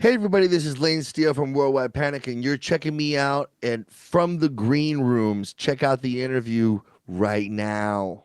Hey everybody, this is Lane Steele from Worldwide Panic, and you're checking me out. And from the green rooms, check out the interview right now.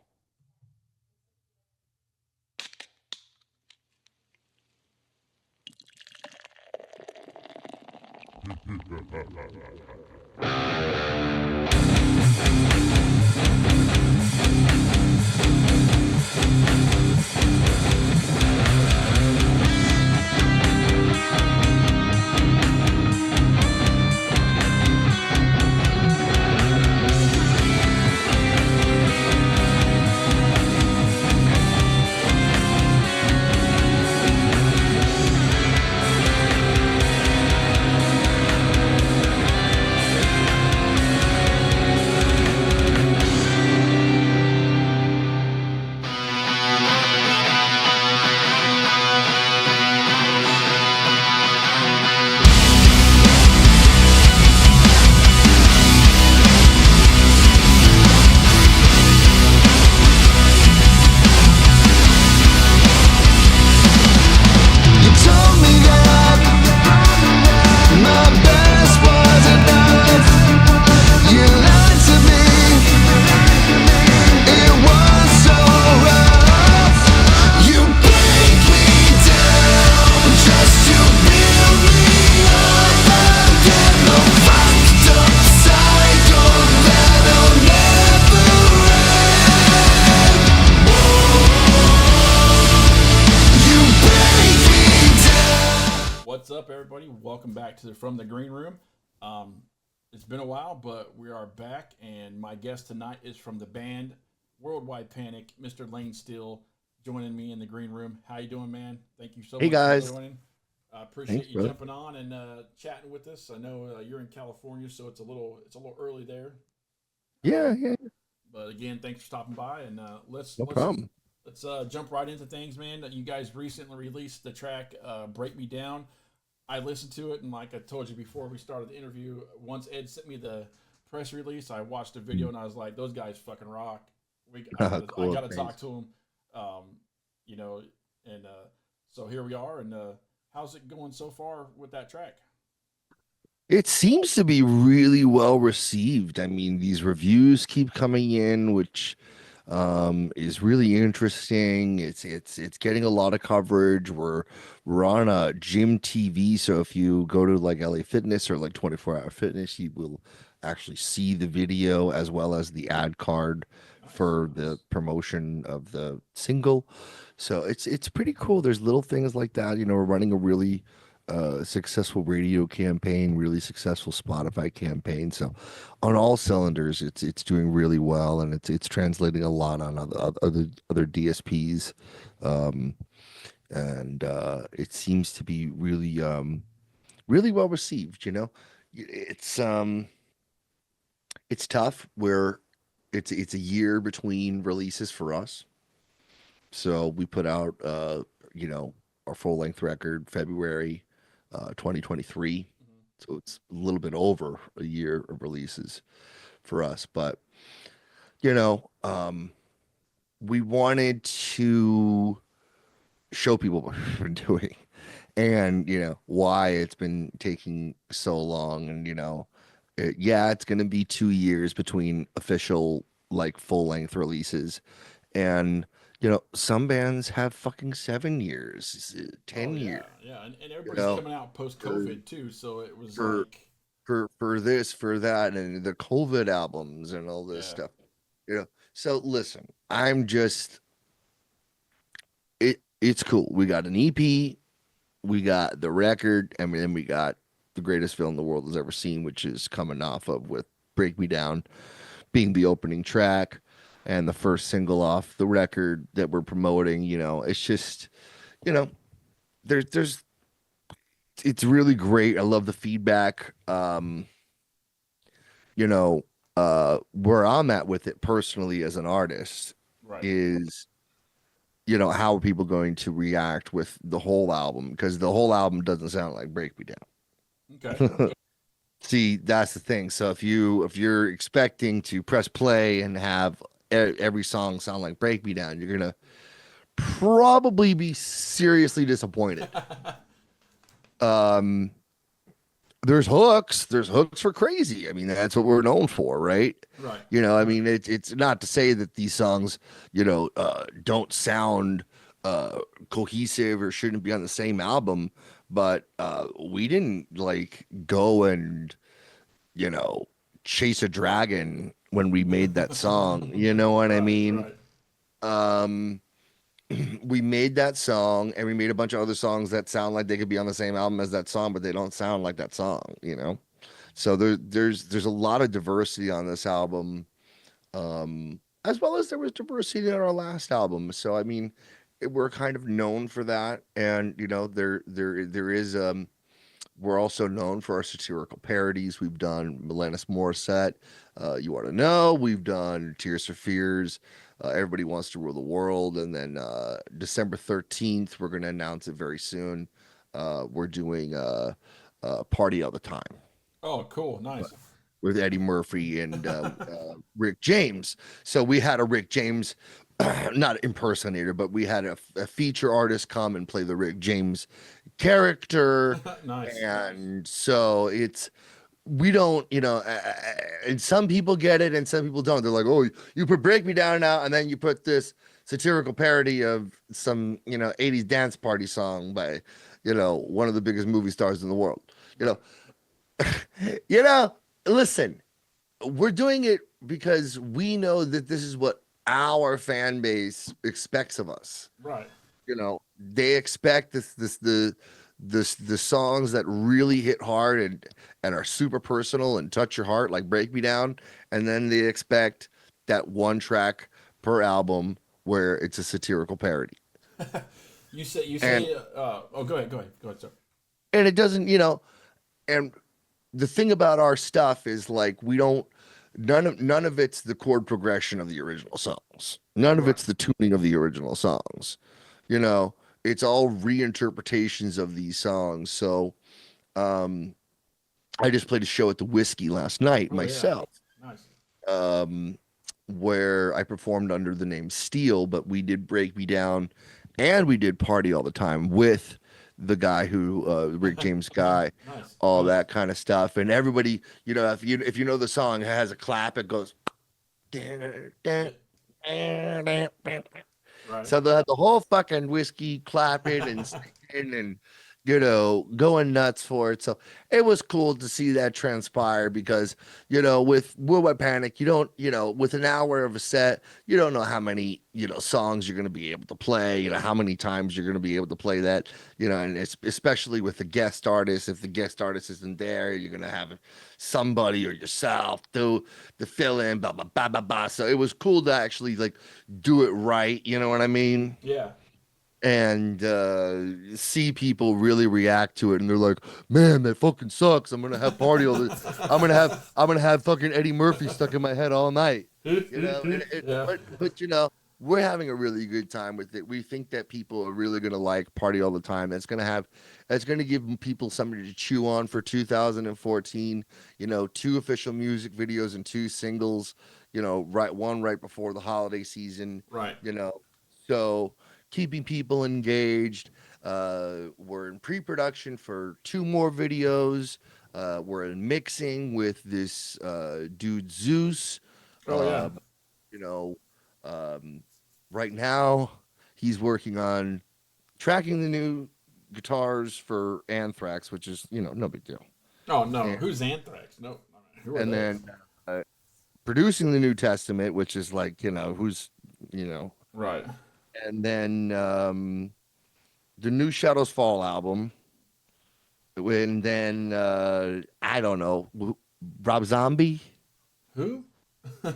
You told me that my best was enough. You lied to me. It was so rough. You break me down just to build me up again. The fucked up cycle that'll never end. You break me down. What's up, everybody? Welcome back to From the Green Room. It's been a while, but we are back, and my guest tonight is from the band Worldwide Panic, Mr. Lane Steele, joining me in the green room. How you doing, man? Thank you so Hey much guys. for joining. I appreciate Thanks, you brother. jumping on and chatting with us. I know you're in California, so it's a little early there. Yeah, Um, yeah, but again, thanks for stopping by, and let's no let's problem. let's jump right into things, man. You guys recently released the track "Break Me Down." I listened to it, and like I told you before we started the interview, once Ed sent me the press release, I watched the video and I was like, "Those guys fucking rock." I Cool, gotta talk thanks. to them, um, you know, and so here we are. And how's it going so far with that track? It seems to be really well received. I mean, these reviews keep coming in, which is really interesting. It's getting a lot of coverage. We're on a gym TV, so if you go to like LA Fitness or like 24 Hour Fitness, you will actually see the video as well as the ad card Nice, for the nice. promotion of the single. So it's pretty cool. There's little things like that. We're running a really successful radio campaign, really successful Spotify campaign. So on all cylinders, it's doing really well, and it's translating a lot on other DSPs, um, and it seems to be really well received. It's it's tough where it's a year between releases for us, so we put out you know our full length record February 2023. Hmm. So it's a little bit over a year of releases for us. But, you know, um, we wanted to show people what we've been doing and, why it's been taking so long. And, yeah, it's going to be 2 years between official, like, full length releases. And, some bands have fucking 7 years, Oh 10 yeah, years, yeah, and you everybody's know, coming out post for, COVID too, so it was for like, for this, for that, and the COVID albums and all this yeah, stuff. So listen, it's cool. We got an EP, we got the record, and then we got the greatest film the world has ever seen, which is coming off of with Break Me Down being the opening track and the first single off the record that we're promoting. It's just, you know, there's it's really great. I love the feedback. You know, where I'm at with it personally as an artist right, is, how are people going to react with the whole album? Because the whole album doesn't sound like Break Me okay, Down. See, that's the thing. So if you're expecting to press play and have every song sound like Break Me Down, you're gonna probably be seriously disappointed. Um, there's hooks for crazy. I mean, that's what we're known for, right? Right. I mean, it's not to say that these songs, don't sound cohesive or shouldn't be on the same album, but we didn't like go and, you know, chase a dragon when we made that song. You know what I Right. mean? Right. Um, we made that song and we made a bunch of other songs that sound like they could be on the same album as that song, but they don't sound like that song, you know? So there's a lot of diversity on this album, as well as there was diversity in our last album. So I mean, we're kind of known for that, and there is we're also known for our satirical parodies. We've done Alanis Morissette, You Ought to Know. We've done Tears for Fears, Everybody Wants to Rule the World. And then December 13th, we're going to announce it very soon. We're doing Party All the Time Oh, cool. Nice. with Eddie Murphy and Rick James. So we had a Rick James, not impersonator, but we had a feature artist come and play the Rick James character. Nice. And so we don't, and some people get it and some people don't. They're like, oh, you put Break Me Down now, and then you put this satirical parody of some, 80s dance party song by, one of the biggest movie stars in the world. You know, you know, listen, we're doing it because we know that this is what our fan base expects of us. Right. They expect the songs that really hit hard and are super personal and touch your heart, like Break Me Down, and then they expect that one track per album where it's a satirical parody. You And say oh, go ahead. Go ahead, sir. and it doesn't, and the thing about our stuff is like we don't none of it's the chord progression of the original songs. None of Right. it's the tuning of the original songs. You know, it's all reinterpretations of these songs. So um I just played a show at the Whiskey last night Oh yeah. myself, Nice. um, where I performed under the name Steele, but we did Break Me Down and we did Party All the Time with the guy who Rick James guy, Nice. all that kind of stuff. And everybody, if you know the song, it has a clap, it goes Yeah. Right. so they had the whole fucking whiskey clapping and singing and going nuts for it. So it was cool to see that transpire because with Will Wet Panic, you don't with an hour of a set, you don't know how many songs you're going to be able to play. How many times you're going to be able to play that. And it's especially with the guest artist. If the guest artist isn't there, you're going to have somebody or yourself do the fill in. Blah blah blah blah blah. So it was cool to actually like do it right. You know what I mean? Yeah. And see people really react to it, and they're like, "Man, that fucking sucks. I'm gonna have party all the. I'm gonna have fucking Eddie Murphy stuck in my head all night." Yeah. But we're having a really good time with it. We think that people are really gonna like Party All the Time. It's gonna give people something to chew on for 2014. Two official music videos and two singles. Right before the holiday season. Right. You know, so keeping people engaged. We're in pre-production for two more videos. We're in mixing with this dude Zeus. Oh yeah. Um, you know, um, right now he's working on tracking the new guitars for Anthrax, which is no big deal. Oh no. And, Who's Anthrax? No. Who are and they? then producing the New Testament, which is like who's you know, Right. and then the new Shadows Fall album, and then I don't know, Rob Zombie. Who?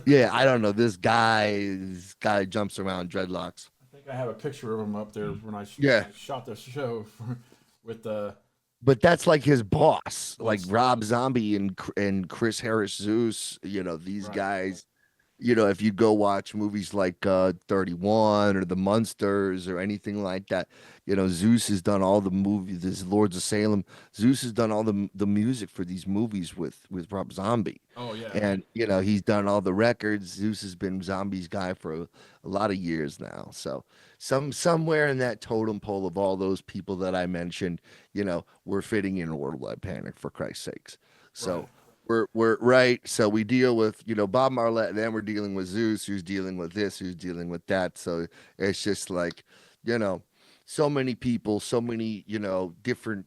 Yeah, I don't know. This guy jumps around dreadlocks. I think I have a picture of him up there when Yeah, I shot the show with the. but that's like his boss, like What's Rob Zombie and Chris Harris Zeus. These right? guys. If you go watch movies like 31 or The Munsters or anything like that, Zeus has done all the movies. This Lords of Salem. Zeus has done all the music for these movies with Rob Zombie, Oh yeah, and he's done all the records. Zeus has been Zombie's guy for a lot of years now. So somewhere in that totem pole of all those people that I mentioned, we're fitting in Worldwide Panic, for Christ's sakes. right. So we're right. So we deal with, Bob Marlette, and then we're dealing with Zeus, who's dealing with this, who's dealing with that. So it's just like, you know, so many people, so many, different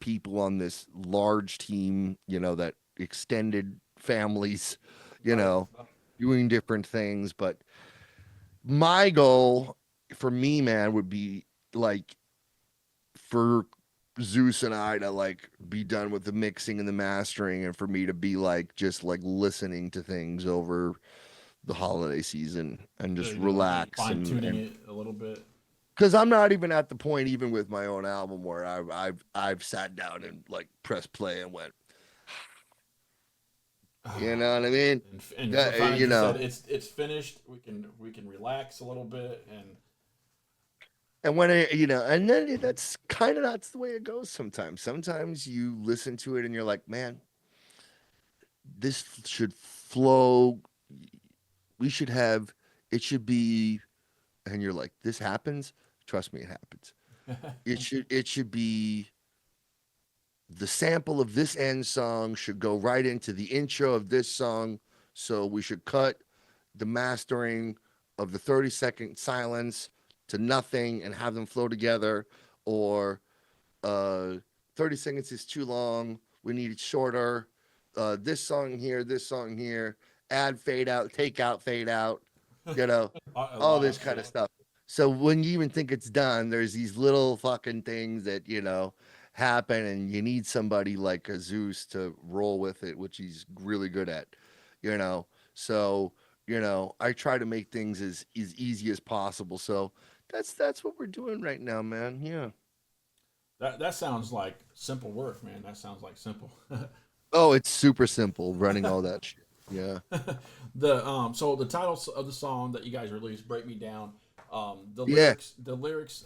people on this large team, that extended families, you Right. know, doing different things. But my goal for me, man, would be like for Zeus and I to like be done with the mixing and the mastering, and for me to be like just like listening to things over the holiday season and just Be relax fine and tuning it a little bit. because I'm not even at the point even with my own album where I've sat down and like pressed play and went, you know what I mean? And That, finally just said it's finished. We can relax a little bit and and when it, and then that's kind of that's the way it goes sometimes. Sometimes you listen to it and you're like, man, this should flow. We should have, it should be, and you're like, this happens. Trust me, it happens. It should be the sample of this end song should go right into the intro of this song. So we should cut the mastering of the 30-second silence to nothing and have them flow together, or uh 30 seconds is too long, we need it shorter, this song here, add fade out, take out fade out, you know a all lot this of kind of shit. stuff. So when you even think it's done, there's these little fucking things that happen, and you need somebody like a Zeus to roll with it, which he's really good at, you know so I try to make things as easy as possible. So that's what we're doing right now, man. Yeah. That sounds like simple work, man. That sounds like simple. Oh, it's super simple running all that shit. Yeah. So the title of the song that you guys released, "Break Me Down," Yeah. the lyrics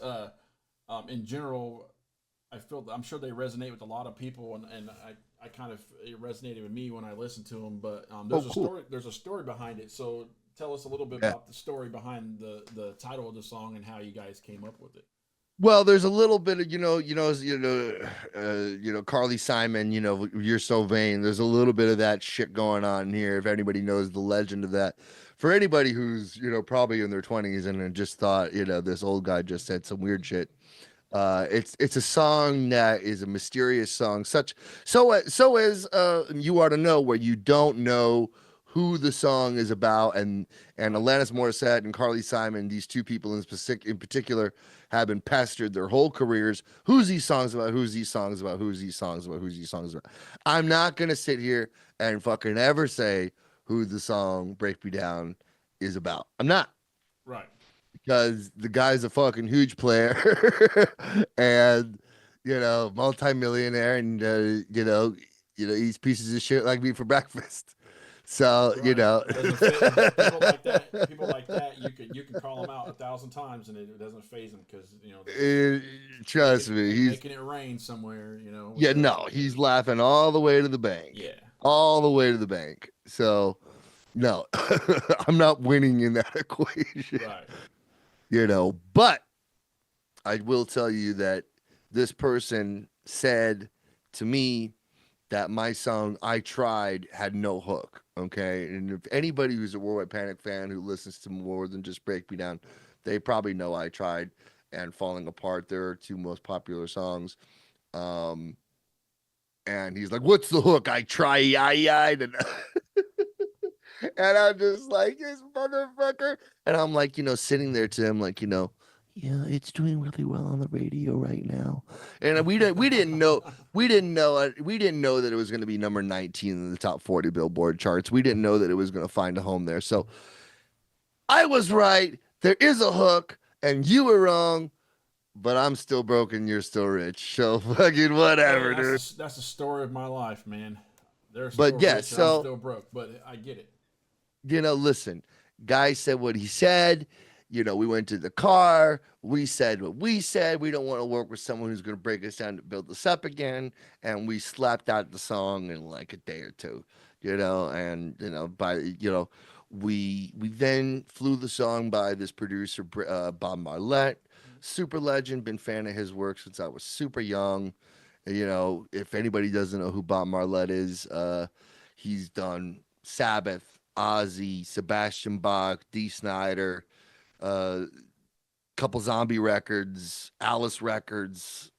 in general, I'm sure they resonate with a lot of people, and I kind of it resonated with me when I listened to them. But Oh, cool. there's a story behind it. So tell us a little bit Yeah. about the story behind the title of the song and how you guys came up with it. Well, there's a little bit of Carly Simon. You're so vain. There's a little bit of that shit going on here. If anybody knows the legend of that, for anybody who's probably in their 20s and then just thought this old guy just said some weird shit. It's a song that is a mysterious song, such so as you ought to know, where you don't know who the song is about, and Right. Alanis Morissette and Carly Simon, these two people in particular, have been pestered their whole careers. Who's these songs about? Who's these songs about? Who's these songs about? Who's these songs about? I'm not gonna sit here and fucking ever say who the song "Break Me Down" is about. I'm not, Right. because the guy's a fucking huge player and multimillionaire, and eats pieces of shit like me for breakfast. So Right. Doesn't fit people like that. People like that. You can call them out 1,000 times and it doesn't phase them because they're just eh, trust me, he's making it rain somewhere. With yeah, their no, he's laughing all the way to the bank, yeah. all the way to the bank. So no, I'm not winning in that equation, Right. but I will tell you that this person said to me that my song "I Tried" had no hook. Okay, and if anybody who's a Worldwide Panic fan who listens to more than just "Break Me Down," they probably know "I Tried" and "Falling Apart." They're our two most popular songs. Um, and he's like, "What's the hook?" I try, and and I'm just like, this motherfucker. And I'm like, sitting there to him, like, yeah, it's doing really well on the radio right now. And we didn't know that it was going to be number 19 in the top 40 Billboard charts. We didn't know that it was going to find a home there. So I was right. There is a hook, and you were wrong. But I'm still broken. You're still rich. So fucking Hey, whatever, dude. that's the story of my life, man. They're But still yeah, rich and I'm so still broke, but I get it. Listen, guy said what he said. We went to the car. We said what we said. We don't want to work with someone who's going to break us down to build us up again. And we slapped out the song in like a day or two, and, we then flew the song by this producer, Bob Marlette, super legend, been fan of his work since I was super young. If anybody doesn't know who Bob Marlette is, he's done Sabbath, Ozzy, Sebastian Bach, D. Snyder, uh, couple zombie records, Alice records.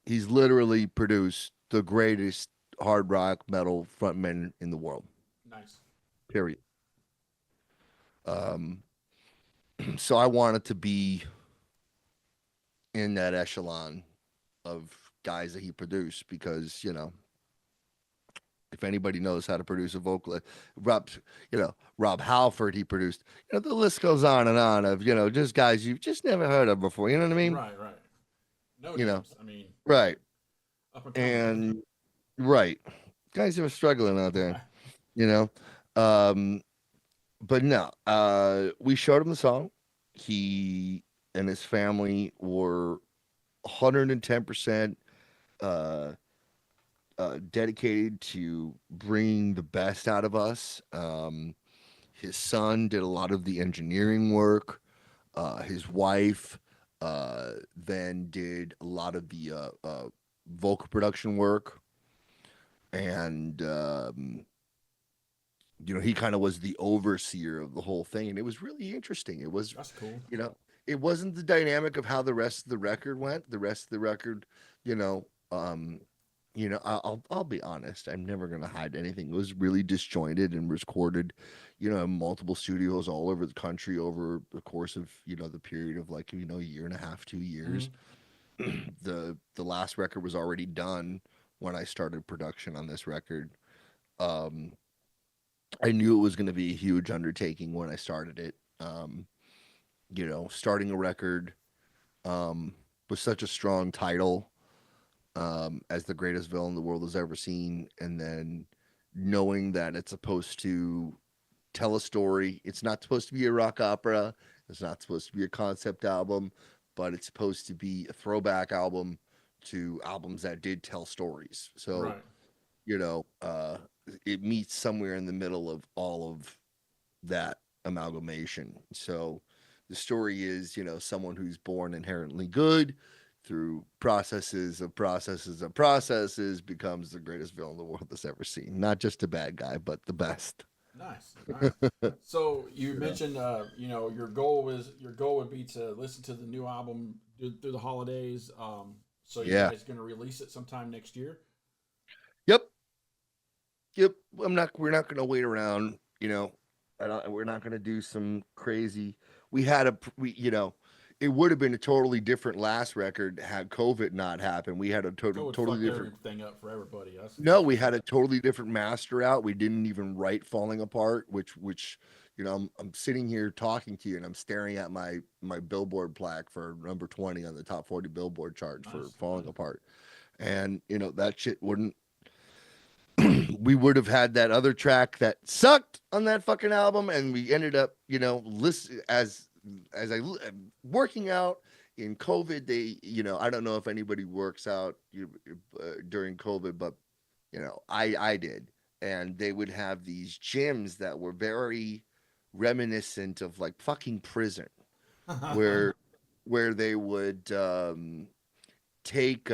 He's literally produced the greatest hard rock metal frontmen in the world. Nice. Period. Um, so I wanted to be in that echelon of guys that he produced because if anybody knows how to produce a vocalist, Rob Halford, he produced. The list goes on and on of just guys you've just never heard of before. You know what I mean? Right, right. No You know, names. I mean, right? up and coming. And right, guys who are struggling out there. You know, um, but no, we showed him the song. He and his family were 110% uh, dedicated to bringing the best out of us. His son did a lot of the engineering work. His wife then did a lot of the vocal production work. And he kind of was the overseer of the whole thing, and it was really interesting. It was, That's cool. you know, it wasn't the dynamic of how the rest of the record went. The rest of the record, you know, um, I'll be honest. I'm never gonna hide anything. It was really disjointed and recorded, in multiple studios all over the country over the course of the period of like a year and a half, 2 years. Hmm. The last record was already done when I started production on this record. Um, I knew it was going to be a huge undertaking when I started it. Starting a record with such a strong title as the greatest villain the world has ever seen, and then knowing that it's supposed to tell a story. It's not supposed to be a rock opera. It's not supposed to be a concept album, but it's supposed to be a throwback album to albums that did tell stories. So Right. you know, it meets somewhere in the middle of all of that amalgamation. So the story is, someone who's born inherently good through processes becomes the greatest villain the world has ever seen. Not just a bad guy, but the best. Nice. Nice. So you mentioned, your goal would be to listen to the new album through the holidays. So you Yeah. guys going to release it sometime next year? Yep. Yep. We're not going to wait around, we're not going to do some crazy. We had a, we, it would have been a totally different last record had COVID not happened. We had a COVID totally fucked different. everything up for everybody. No, That's for we had sure. a totally different master out. We didn't even write "Falling Apart," which I'm sitting here talking to you and I'm staring at my Billboard plaque for number 20 on the top 40 Billboard charts for Nice. "Falling Nice. Apart," and that shit wouldn't. We would have had that other track that sucked on that fucking album, and we ended up, listen as working out in COVID. I don't know if anybody works out during COVID, but I did, and they would have these gyms that were very reminiscent of like fucking prison, where they would take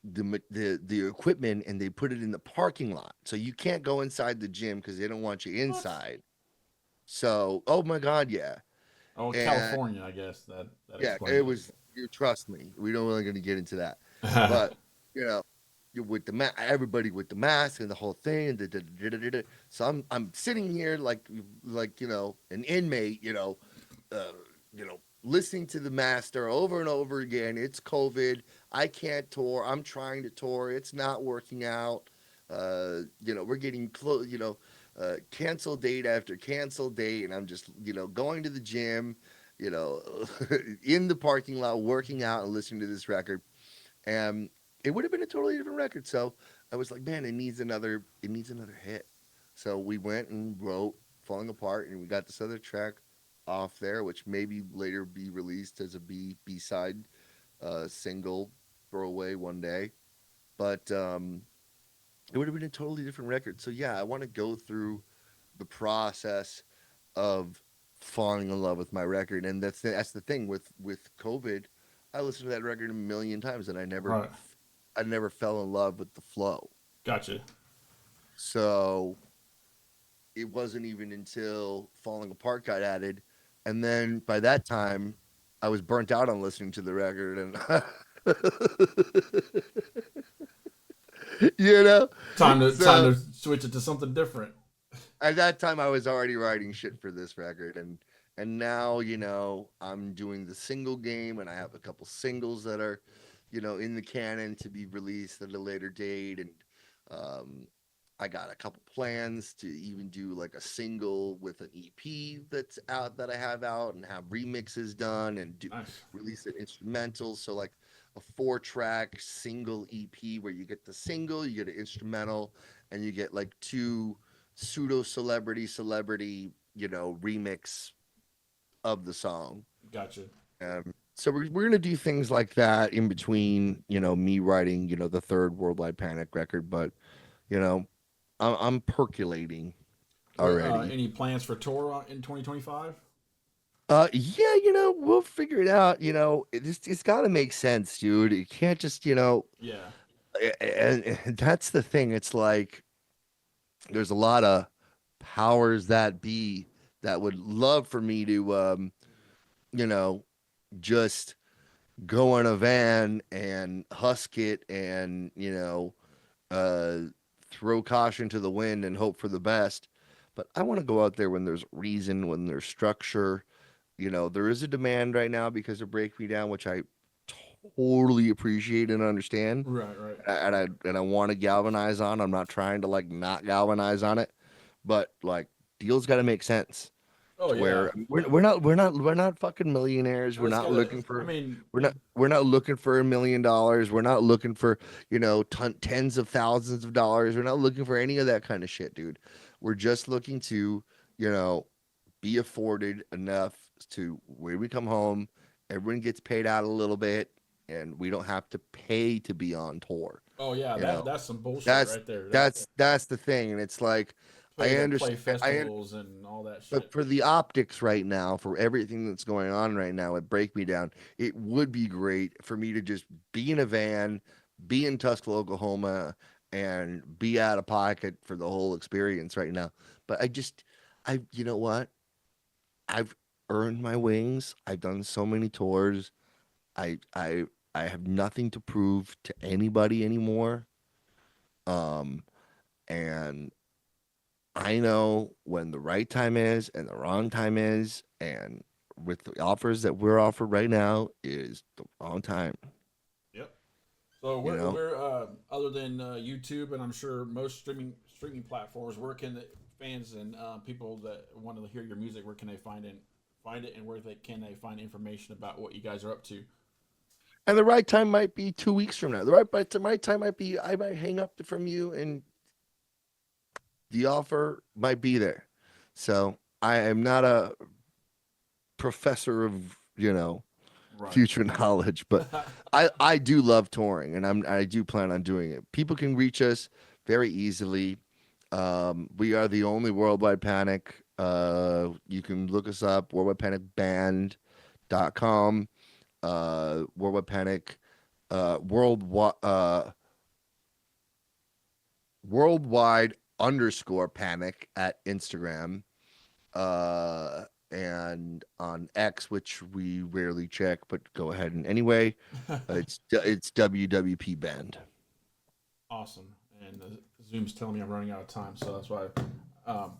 the equipment and they put it in the parking lot, so you can't go inside the gym because they don't want you What? inside. So, oh my god, yeah, Oh, and California, I guess that yeah, explains it was. You trust me, we don't really going to get into that, it. but you know, with the everybody with the mask and the whole thing, and so I'm sitting here like an inmate, uh, listening to the master over and over again. It's COVID. I can't tour. I'm trying to tour. It's not working out. We're getting close. Cancel date after cancel date, and I'm just going to the gym. You know, in the parking lot, working out and listening to this record, and it would have been a totally different record. So I was like, man, it needs another hit. So we went and wrote Falling Apart, and we got this other track off there, which maybe later be released as a B side single throwaway one day. But it would have been a totally different record. So yeah, I want to go through the process of falling in love with my record, and that's the thing with COVID. I listened to that record a million times, and Right. I never fell in love with the flow. Gotcha. So it wasn't even until Falling Apart got added, and then by that time, I was burnt out on listening to the record, and you know, Time so to switch it to something different. at that time I was already writing shit for this record, and now I'm doing the single game, and I have a couple singles that are in the canon to be released at a later date, and um I got a couple plans to even do like a single with an EP that's out that I have out, and have remixes done, and do Nice. release an instrumental. So like a 4-track single EP where you get the single, you get an instrumental, and you get like two pseudo celebrity remix of the song. Gotcha. So we're gonna do things like that in between, me writing, the third Worldwide Panic record, but you know, I'm percolating already. Any plans for tour in 2025? Yeah, we'll figure it out. It's got to make sense, dude. You can't just, Yeah. and that's the thing. It's like there's a lot of powers that be that would love for me to, you know, just go in a van and husk it, and uh, throw caution to the wind and hope for the best. But I want to go out there when there's reason, when there's structure. There is a demand right now because of Break Me Down, which I totally appreciate and understand. Right. Right. And I want to galvanize on. I'm not trying to like not galvanize on it, but like deals got to make sense Oh to yeah. where we're not fucking millionaires. Well, We're it's not gotta. looking I for mean, we're not looking for $1 million. We're not looking for tens of thousands of dollars. We're not looking for any of that kind of shit, dude. We're just looking to you know be afforded enough to when we come home, everyone gets paid out a little bit, and we don't have to pay to be on tour. oh yeah. You know, That's some bullshit that's right there. That that's the thing, and it's like pay I to play understand. festivals and all that But shit. for the optics right now, for everything that's going on right now at Break Me Down, it would be great for me to just be in a van, be in Tuscaloosa, Oklahoma, and be out of pocket for the whole experience right now. But you know what? I've earned my wings. I've done so many tours. I I I have nothing to prove to anybody anymore. Um, and I know when the right time is and the wrong time is, and with the offers that we're offered right now is the wrong time. Yep. So You know, we're other than YouTube and I'm sure most streaming platforms, where can the fans and people that want to hear your music, where can they find it, and where they find information about what you guys are up to? and the right time might be 2 weeks from now. The right time might be I might hang up from you, and the offer might be there. So I am not a professor of Right. future knowledge, but I do love touring, and I do plan on doing it. People can reach us very easily. We are the only Worldwide Panic. You can look us up, worldwidepanicband.com, Worldwide Panic, worldwide underscore panic at Instagram, and on X, which we rarely check, but go ahead and anyway, it's WWP Band. Awesome. And Zoom's telling me I'm running out of time, so that's why. Um,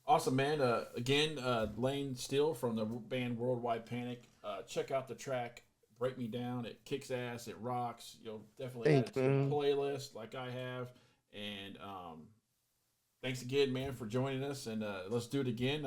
awesome, man. Again, Lane Steele from the band Worldwide Panic. Check out the track "Break Me Down." It kicks ass. It rocks. You'll definitely add Thank it to your you. playlist, like I have. And thanks again, man, for joining us. And let's do it again.